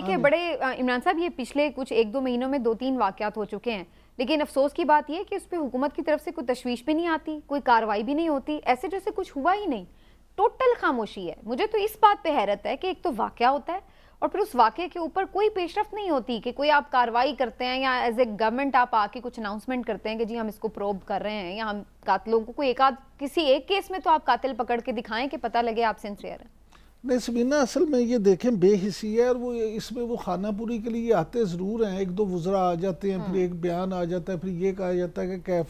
دیکھیں بڑے عمران صاحب یہ پچھلے کچھ 1-2 مہینوں میں 2-3 واقعات ہو چکے ہیں، لیکن افسوس کی بات یہ کہ اس پہ حکومت کی طرف سے کوئی تشویش بھی نہیں آتی، کوئی کارروائی بھی نہیں ہوتی، ایسے جیسے کچھ ہوا ہی نہیں، ٹوٹل خاموشی ہے۔ مجھے تو اس بات پہ حیرت ہے کہ ایک تو واقعہ ہوتا ہے اور پھر اس واقعے کے اوپر کوئی پیش رفت نہیں ہوتی کہ کوئی آپ کارروائی کرتے ہیں یا ایز اے گورنمنٹ آپ آ کے کچھ اناؤنسمنٹ کرتے ہیں کہ جی ہم اس کو پروب کر رہے ہیں یا ہم قاتلوں کو کوئی کسی ایک کیس میں تو آپ قاتل پکڑ کے دکھائیں کہ پتہ لگے آپ سنسیئر ہیں۔ نہیں سبینہ، اصل میں یہ دیکھیں بے حسی ہے، اور وہ اس میں وہ خانہ پوری کے لیے آتے ضرور ہیں، 1-2 وزراء آ جاتے ہیں، پھر ایک بیان آ جاتا ہے، پھر یہ کہا جاتا ہے کہ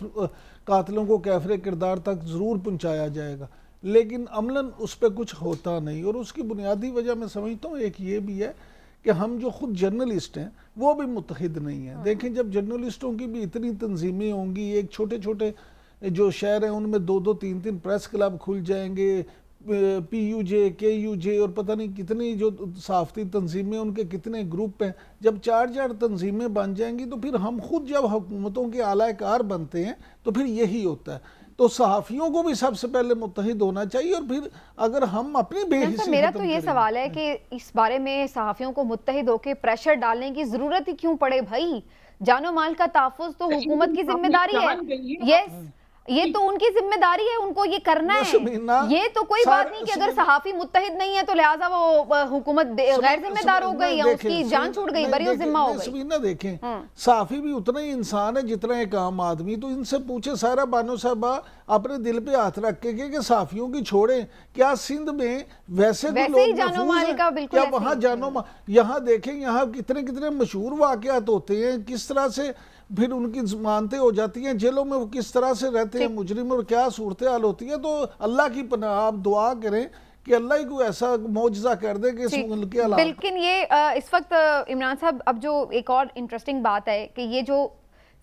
قاتلوں کو کیفر کردار تک ضرور پہنچایا جائے گا، لیکن عملاً اس پہ کچھ ہوتا نہیں۔ اور اس کی بنیادی وجہ میں سمجھتا ہوں ایک یہ بھی ہے کہ ہم جو خود جرنلسٹ ہیں وہ بھی متحد نہیں ہیں۔ دیکھیں جب جرنلسٹوں کی بھی اتنی تنظیمیں ہوں گی، ایک چھوٹے چھوٹے جو شہر ہیں ان میں 2-2 3-3 پریس کلب کھل جائیں گے، پی یو جے، کے یو جے اور پتہ نہیں کتنی جو صحافتی تنظیمیں ان کے کتنے گروپ ہیں، جب 4 تنظیمیں بن جائیں گی تو پھر ہم خود جب حکومتوں کے اعلی کار بنتے ہیں تو پھر یہی ہوتا ہے۔ تو صحافیوں کو بھی سب سے پہلے متحد ہونا چاہیے، اور پھر اگر ہم اپنی بے حسی میرا تو یہ سوال ہے کہ اس بارے میں صحافیوں کو متحد ہو کے پریشر ڈالنے کی ضرورت ہی کیوں پڑے بھائی؟ جان و مال کا تحفظ تو حکومت کی ذمہ داری ہے، یہ تو ان کی ذمہ داری ہے، ان کو یہ کرنا ہے۔ یہ تو کوئی بات نہیں کہ اگر صحافی متحد نہیں ہے تو لہٰذا وہ حکومت غیر ذمہ دار ہو گئی یا اس کی جان چھوٹ گئی، بری ذمہ ہو گئی۔ سبینہ دیکھیں صحافی بھی اتنا ہی انسان ہے جتنا ایک عام آدمی، تو ان سے پوچھے سائرہ بانو صاحبہ اپنے دل پہ ہاتھ رکھ کے کہ صحافیوں کی چھوڑیں، کیا سندھ میں ویسے بھی لوگ محفوظ ہیں؟ کیا وہاں یہاں دیکھیں یہاں کتنے مشہور واقعات ہوتے ہیں، کس طرح سے پھر ان کی ضمانتیں ہو جاتی ہیں، جیلوں میں وہ کس طرح سے رہتے ہیں مجرم، اور کیا صورتحال ہوتی ہے۔ تو اللہ کی پناہ آپ دعا کریں کہ اللہ ہی کو ایسا معجزہ کر دے کہ اس ملک کے حالات۔ لیکن یہ اس وقت عمران صاحب اب جو ایک اور انٹرسٹنگ بات ہے کہ یہ جو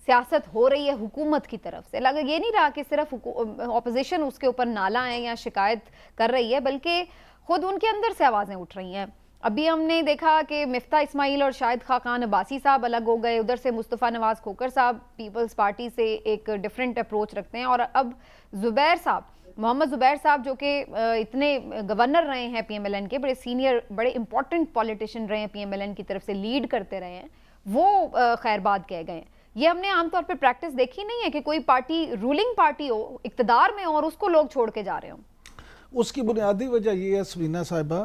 سیاست ہو رہی ہے حکومت کی طرف سے، لگا یہ نہیں رہا کہ صرف اپوزیشن اس کے اوپر نالا ہے یا شکایت کر رہی ہے، بلکہ خود ان کے اندر سے آوازیں اٹھ رہی ہیں۔ ابھی ہم نے دیکھا کہ مفتاح اسماعیل اور شاہد خاقان عباسی صاحب الگ ہو گئے، ادھر سے مصطفیٰ نواز کھوکھر صاحب پیپلز پارٹی سے ایک ڈیفرنٹ اپروچ رکھتے ہیں، اور اب محمد زبیر صاحب جو کہ اتنے گورنر رہے ہیں پی ایم ایل این کے، بڑے سینئر بڑے امپورٹنٹ پولیٹیشین رہے ہیں پی ایم ایل این کی طرف سے، لیڈ کرتے رہے ہیں، وہ خیر باد کہے گئے ہیں۔ یہ ہم نے عام طور پر پریکٹس دیکھی نہیں ہے کہ کوئی پارٹی رولنگ پارٹی ہو، اقتدار میں ہو، اور اس کو لوگ چھوڑ کے جا رہے ہوں۔ اس کی بنیادی وجہ یہ ہے سبینہ صاحبہ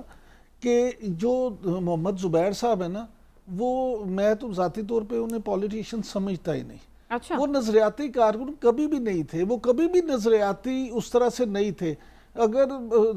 کہ جو محمد زبیر صاحب ہیں نا، وہ میں تو ذاتی طور پہ انہیں پولیٹیشین سمجھتا ہی نہیں۔ وہ نظریاتی کارکن کبھی بھی نہیں تھے، وہ کبھی بھی نظریاتی اس طرح سے نہیں تھے۔ اگر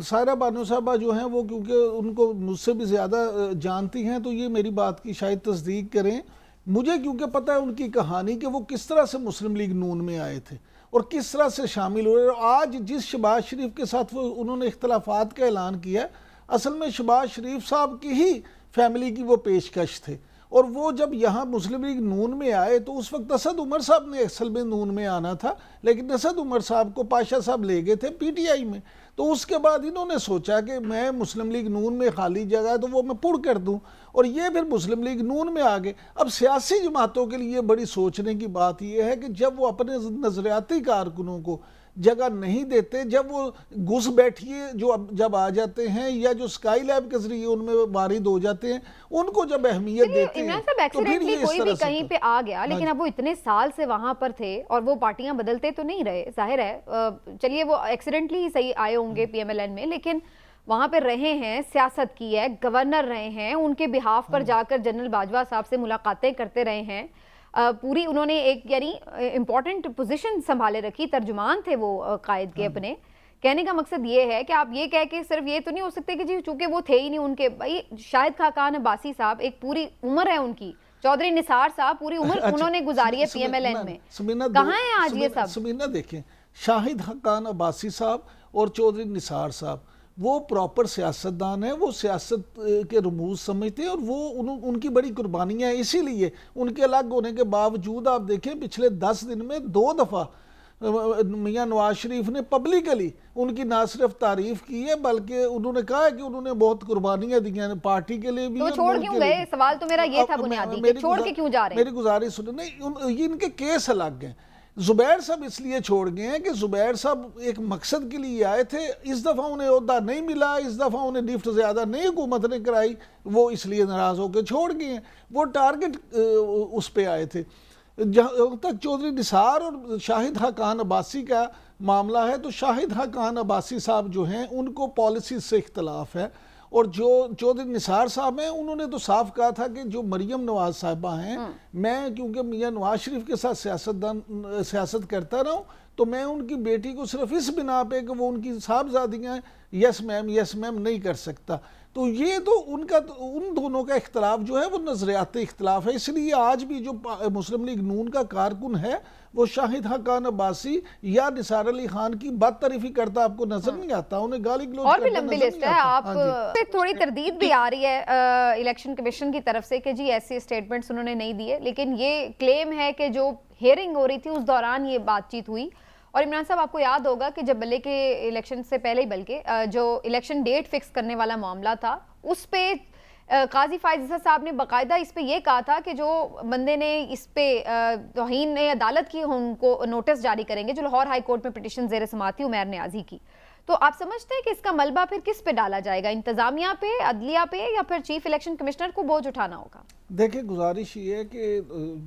سائرہ بانو صاحبہ جو ہیں وہ کیونکہ ان کو مجھ سے بھی زیادہ جانتی ہیں تو یہ میری بات کی شاید تصدیق کریں، مجھے کیونکہ پتہ ہے ان کی کہانی کہ وہ کس طرح سے مسلم لیگ نون میں آئے تھے اور کس طرح سے شامل ہوئے، اور آج جس شہباز شریف کے ساتھ وہ انہوں نے اختلافات کا اعلان کیا ہے، اصل میں شہباز شریف صاحب کی ہی فیملی کی وہ پیشکش تھے، اور وہ جب یہاں مسلم لیگ نون میں آئے تو اس وقت اسد عمر صاحب نے اصل میں نون میں آنا تھا، لیکن اسد عمر صاحب کو پاشا صاحب لے گئے تھے پی ٹی آئی میں۔ تو اس کے بعد انہوں نے سوچا کہ میں مسلم لیگ نون میں خالی جگہ ہے تو وہ میں پر کر دوں، اور یہ پھر مسلم لیگ نون میں آگئے۔ اب سیاسی جماعتوں کے لیے بڑی سوچنے کی بات یہ ہے کہ جب وہ اپنے نظریاتی کارکنوں کو جگہ نہیں دیتے، جب وہ گھس بیٹھیے جو جب آ جاتے ہیں یا جو سکائی لیب کے ذریعے ان میں وارد ہو جاتے ہیں، ان کو جب اہمیت دیتے ہیں تو پھر یہ اس کوئی بھی کہیں پہ آ گیا، لیکن اب وہ اتنے سال سے وہاں پر تھے اور وہ پارٹیاں بدلتے تو نہیں رہے، ظاہر ہے چلیے وہ ایکسیڈنٹلی صحیح آئے ہوں گے پی ایم ایل این میں، لیکن وہاں پہ رہے ہیں، سیاست کی ہے، گورنر رہے ہیں، ان کے بہاف پر جا کر جنرل باجوہ صاحب سے ملاقاتیں کرتے رہے ہیں، پوری انہوں نے ایک یعنی امپورٹنٹ پوزیشن سنبھالے رکھی، ترجمان تھے وہ قائد کے اپنے۔ کہنے کا مقصد یہ ہے کہ آپ یہ کہہ کے صرف یہ تو نہیں ہو سکتے کہ جی چونکہ وہ تھے ہی نہیں ان کے، بھائی شاہد خاقان عباسی صاحب ایک پوری عمر ہے ان کی، چودھری نثار صاحب پوری عمر انہوں نے گزاری ہے پی ایم ایل این میں، کہاں ہیں آج یہ سب؟ سبینہ دیکھیں، شاہد خاقان عباسی صاحب اور چودھری نثار صاحب وہ پراپر سیاستدان ہیں، وہ سیاست کے رموز سمجھتے ہیں، اور وہ ان کی بڑی قربانیاں ہیں، اسی لیے ان کے الگ ہونے کے باوجود آپ دیکھیں پچھلے 10 دن میں 2 دفعہ میاں نواز شریف نے پبلکلی ان کی نہ صرف تعریف کی ہے بلکہ انہوں نے کہا ہے کہ انہوں نے بہت قربانیاں دی ہیں پارٹی کے لیے بھی۔ تو چھوڑ کیوں گئے؟ سوال تو میرا یہ تھا بنیادی کہ چھوڑ کے کیوں جا رہے ہیں؟ میری گزارش سنیں، ان کے کیس الگ ہیں۔ زبیر صاحب اس لیے چھوڑ گئے ہیں کہ زبیر صاحب ایک مقصد کے لیے آئے تھے، اس دفعہ انہیں عہدہ نہیں ملا، اس دفعہ انہیں لفٹ زیادہ نہیں حکومت نے کرائی، وہ اس لیے ناراض ہو کے چھوڑ گئے ہیں، وہ ٹارگٹ اس پہ آئے تھے۔ جہاں تک چودھری نثار اور شاہد حقان عباسی کا معاملہ ہے تو شاہد حقان عباسی صاحب جو ہیں ان کو پالیسی سے اختلاف ہے، اور جو چودھری نثار صاحب ہیں انہوں نے تو صاف کہا تھا کہ جو مریم نواز صاحبہ ہیں، میں کیونکہ میاں نواز شریف کے ساتھ سیاست کرتا رہا ہوں تو میں ان کی بیٹی کو صرف اس بنا پہ کہ وہ ان کی صاحبزادیاں ہیں یس میم نہیں کر سکتا۔ تو یہ تو ان دونوں کا اختلاف جو ہے وہ نظریاتی اختلاف ہے، اس لیے آج بھی جو مسلم لیگ نون کا کارکن ہے وہ شاہد حقان عباسی یا نثار علی خان کی بات تعریفی کرتا آپ کو نظر نہیں آتا، انہیں گالی گلوچ اور کرتا بھی لمبی لسٹ ہے۔ آپ سے تھوڑی تردید بھی آ رہی ہے الیکشن کمیشن کی طرف سے کہ جی ایسی اسٹیٹمنٹس انہوں نے نہیں دیے، لیکن یہ کلیم ہے کہ جو ہیئرنگ ہو رہی تھی اس دوران یہ بات چیت ہوئی۔ اور عمران صاحب آپ کو یاد ہوگا کہ جب بلے کے الیکشن سے پہلے ہی بلکہ جو الیکشن ڈیٹ فکس کرنے والا معاملہ تھا اس پہ قاضی فائز عیسیٰ صاحب نے باقاعدہ اس پہ یہ کہا تھا کہ جو بندے نے اس پہ توہین عدالت کی ان کو نوٹس جاری کریں گے، جو لاہور ہائی کورٹ میں پٹیشن زیر سماعت تھی عمیر نیازی کی۔ تو آپ سمجھتے ہیں کہ اس کا ملبہ پھر کس پہ ڈالا جائے گا، انتظامیہ پہ، عدلیہ پہ، یا پھر چیف الیکشن کمشنر کو بوجھ اٹھانا ہوگا؟ دیکھیں گزارش یہ ہے کہ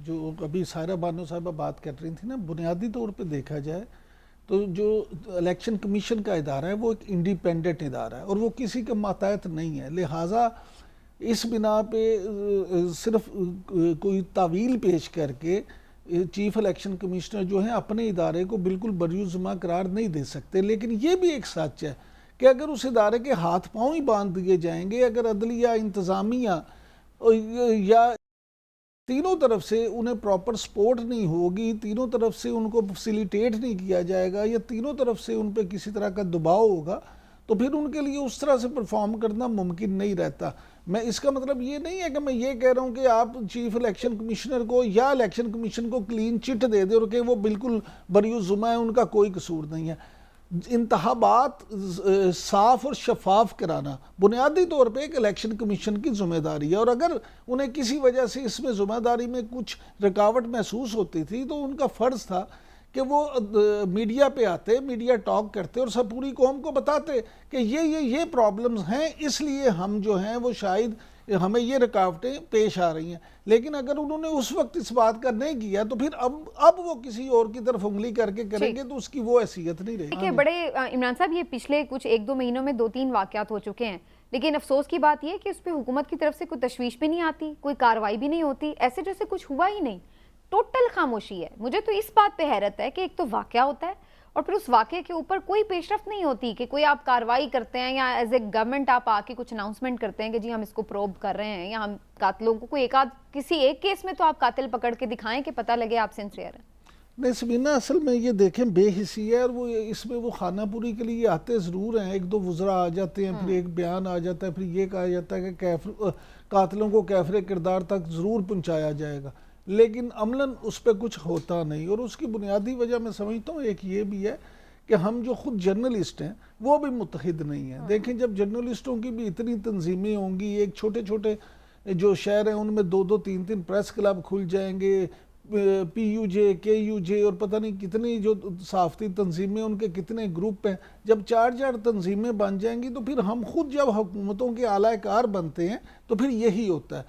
جو ابھی سائرہ بانو صاحبہ بات کر رہی تھی نا، بنیادی طور پہ دیکھا جائے تو جو الیکشن کمیشن کا ادارہ ہے وہ ایک انڈیپینڈنٹ ادارہ ہے اور وہ کسی کے ماتحت نہیں ہے، لہٰذا اس بنا پہ صرف کوئی تعویل پیش کر کے چیف الیکشن کمیشنر جو ہیں اپنے ادارے کو بالکل بریوزما قرار نہیں دے سکتے۔ لیکن یہ بھی ایک سچ ہے کہ اگر اس ادارے کے ہاتھ پاؤں ہی باندھ دیے جائیں گے، اگر عدلیہ، انتظامیہ یا تینوں طرف سے انہیں پراپر سپورٹ نہیں ہوگی، تینوں طرف سے ان کو فیسیلیٹیٹ نہیں کیا جائے گا، یا تینوں طرف سے ان پہ کسی طرح کا دباؤ ہوگا، تو پھر ان کے لیے اس طرح سے پرفارم کرنا ممکن نہیں رہتا۔ میں اس کا مطلب یہ نہیں ہے کہ میں یہ کہہ رہا ہوں کہ آپ چیف الیکشن کمیشنر کو یا الیکشن کمیشن کو کلین چٹ دے دیں اور کہ وہ بالکل بری ذمہ ہے، ان کا کوئی قصور نہیں ہے۔ انتخابات صاف اور شفاف کرانا بنیادی طور پہ ایک الیکشن کمیشن کی ذمہ داری ہے، اور اگر انہیں کسی وجہ سے اس میں ذمہ داری میں کچھ رکاوٹ محسوس ہوتی تھی تو ان کا فرض تھا کہ وہ میڈیا پہ آتے، میڈیا ٹاک کرتے اور سب پوری قوم کو بتاتے کہ یہ پرابلمز ہیں، اس لیے ہم جو ہیں وہ شاید ہمیں یہ رکاوٹیں پیش آ رہی ہیں۔ لیکن اگر انہوں نے اس وقت اس بات کا نہیں کیا تو پھر اب وہ کسی اور کی طرف انگلی کر کے کریں گے تو اس کی وہ حیثیت نہیں رہے گی۔ بڑے عمران صاحب یہ پچھلے کچھ 1-2 مہینوں میں 2-3 واقعات ہو چکے ہیں، لیکن افسوس کی بات یہ کہ اس پہ حکومت کی طرف سے کوئی تشویش بھی نہیں آتی، کوئی کارروائی بھی نہیں ہوتی، ایسے جیسے کچھ ہوا ہی نہیں، ٹوٹل خاموشی ہے۔ مجھے تو اس بات پہ حیرت ہے کہ ایک تو واقعہ ہوتا ہے اور پھر اس واقعے کے اوپر کوئی پیش رفت نہیں ہوتی کہ کوئی آپ کارروائی کرتے ہیں یا ایز اے گورنمنٹ آپ آ کے کچھ اناؤنسمنٹ کرتے ہیں کہ جی ہم اس کو پروب کر رہے ہیں یا ہم قاتلوں کو کوئی کسی ایک کیس میں تو آپ قاتل پکڑ کے دکھائیں کہ پتہ لگے آپ سنسیئر ہیں۔ نہیں سبینہ، اصل میں یہ دیکھیں بے حسی ہے، اور وہ اس میں وہ خانہ پوری کے لیے آتے ضرور ہیں، 1-2 وزراء آ جاتے ہیں، پھر ایک بیان آ جاتا ہے، پھر یہ کہا جاتا ہے کہ قاتلوں کو کیفر کردار تک ضرور پہنچایا جائے گا، لیکن عملاً اس پہ کچھ ہوتا نہیں۔ اور اس کی بنیادی وجہ میں سمجھتا ہوں ایک یہ بھی ہے کہ ہم جو خود جرنلسٹ ہیں وہ بھی متحد نہیں ہیں۔ دیکھیں جب جرنلسٹوں کی بھی اتنی تنظیمیں ہوں گی، ایک چھوٹے چھوٹے جو شہر ہیں ان میں 2-2 3-3 پریس کلب کھل جائیں گے، PUJ KUJ اور پتہ نہیں کتنی جو صحافتی تنظیمیں، ان کے کتنے گروپ ہیں، جب 4 تنظیمیں بن جائیں گی تو پھر ہم خود جب حکومتوں کے اعلی کار بنتے ہیں تو پھر یہی ہوتا ہے۔